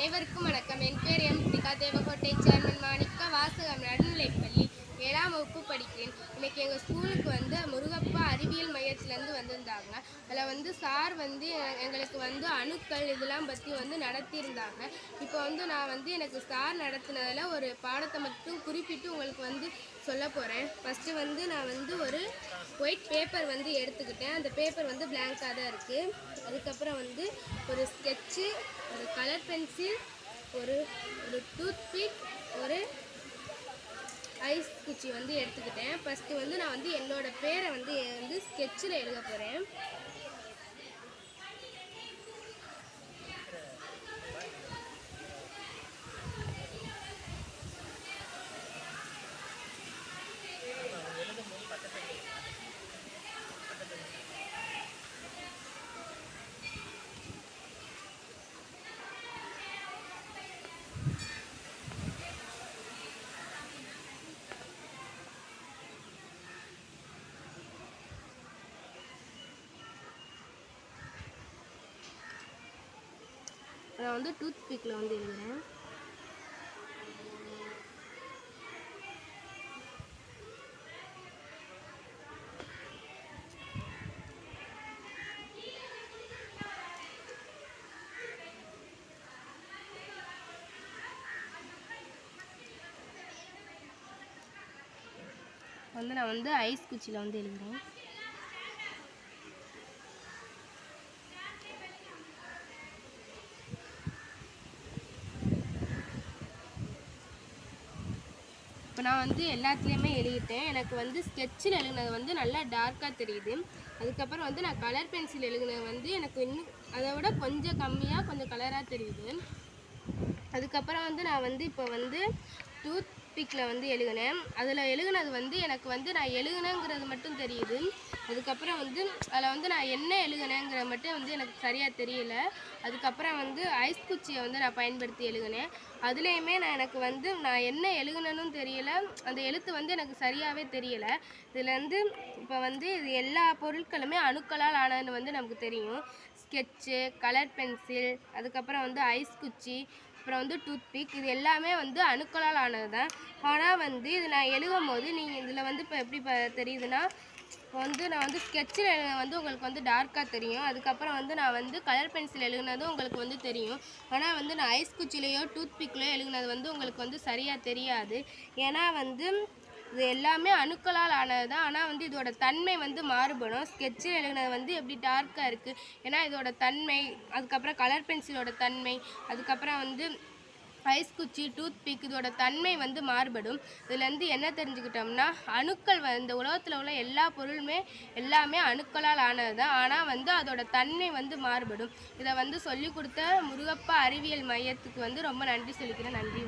அனைவருக்கும் வணக்கம். என் பேர் எம் ஸ்ரீகா. தேவகோட்டை சேர்மன் மாணிக்கா. வாசகம் நடுநிலைப்பள்ளி 7ஆம் வகுப்பு படிக்கிறேன். இன்னைக்கு எங்கள் ஸ்கூலுக்கு முருகப்பா அறிவியல் மையத்திலேருந்து வந்திருந்தாங்க. அதில் சார் எங்களுக்கு அணுக்கள் இதெல்லாம் பற்றி நடத்தியிருந்தாங்க. இப்போ நான் எனக்கு சார் நடத்தினதில் ஒரு பாடத்தை மட்டும் குறிப்பிட்டு உங்களுக்கு சொல்ல போகிறேன். ஃபஸ்ட்டு நான் ஒரு ஒயிட் பேப்பர் எடுத்துக்கிட்டேன். அந்த பேப்பர் பிளாங்காக தான் இருக்குது. அதுக்கப்புறம் ஒரு ஸ்கெட்சு, ஒரு கலர் பென்சில், ஒரு டூத்பிக், ஒரு ஐஸ் குச்சி எடுத்துக்கிட்டேன். ஃபஸ்ட்டு நான் என்னோட பேரை ஸ்கெட்சில் எழுத போகிறேன். நான் டூத்பிக்கில் எழுதுறேன். நான் ஐஸ் குச்சியில் எழுதுறேன். இப்போ நான் எல்லாத்துலேயுமே எழுதிட்டேன். எனக்கு ஸ்கெட்சில் எழுதினது நல்லா டார்க்காக தெரியுது. அதுக்கப்புறம் நான் கலர் பென்சில் எழுதினது எனக்கு இன்னும் அதை விட கொஞ்சம் கம்மியாக கொஞ்சம் கலராக தெரியுது. அதுக்கப்புறம் நான் இப்போ டூத்பிக்கில் எழுதினேன். அதில் எழுதினது எனக்கு நான் எழுதினேங்கிறது மட்டும் தெரியுது. அதுக்கப்புறம் அதில் நான் என்ன எழுதினேங்கிற மட்டும் எனக்கு சரியாக தெரியல. அதுக்கப்புறம் ஐஸ் குச்சியை நான் பயன்படுத்தி எழுதினேன். அதுலேயுமே எனக்கு நான் என்ன எழுதினேன்னு தெரியல. அந்த எழுத்து எனக்கு சரியாகவே தெரியலை. இதில் இப்போ இது எல்லா பொருட்களுமே அணுக்களால் ஆனதுன்னு நமக்கு தெரியும். ஸ்கெட்சு, கலர் பென்சில், அதுக்கப்புறம் ஐஸ் குச்சி, அப்புறம் டூத்பிக், இது எல்லாமே அணுக்களால் ஆனது தான். ஆனால் இது நான் எழுதும் போது நீங்கள் இதில் இப்போ எப்படி தெரியுதுன்னா, நான் ஸ்கெட்சில் எழுதுனது உங்களுக்கு டார்க்காக தெரியும். அதுக்கப்புறம் நான் கலர் பென்சில் எழுதுனதும் உங்களுக்கு தெரியும். ஆனால் நான் ஐஸ் குச்சிலையோ டூத்பிக்லையோ எழுதுனது உங்களுக்கு சரியாக தெரியாது. ஏன்னா இது எல்லாமே அணுக்களால் ஆனது தான். ஆனால் இதோட தன்மை மாறுபடும். ஸ்கெட்சில் எழுதுனது எப்படி டார்க்காக இருக்குது, ஏன்னா இதோட தன்மை, அதுக்கப்புறம் கலர் பென்சிலோட தன்மை, அதுக்கப்புறம் ஐஸ் குச்சி, டூத்பிக், இதோட தன்மை மாறுபடும். இதுலேருந்து என்ன தெரிஞ்சுக்கிட்டோம்னா, அணுக்கள் இந்த உலகத்தில் உள்ள எல்லா பொருளுமே எல்லாமே அணுக்களால் ஆனது தான். ஆனால் அதோட தன்மை மாறுபடும். இதை சொல்லிக் கொடுத்த முருகப்பா அறிவியல் மையத்துக்கு ரொம்ப நன்றி சொல்லிக்கிறேன். நன்றி.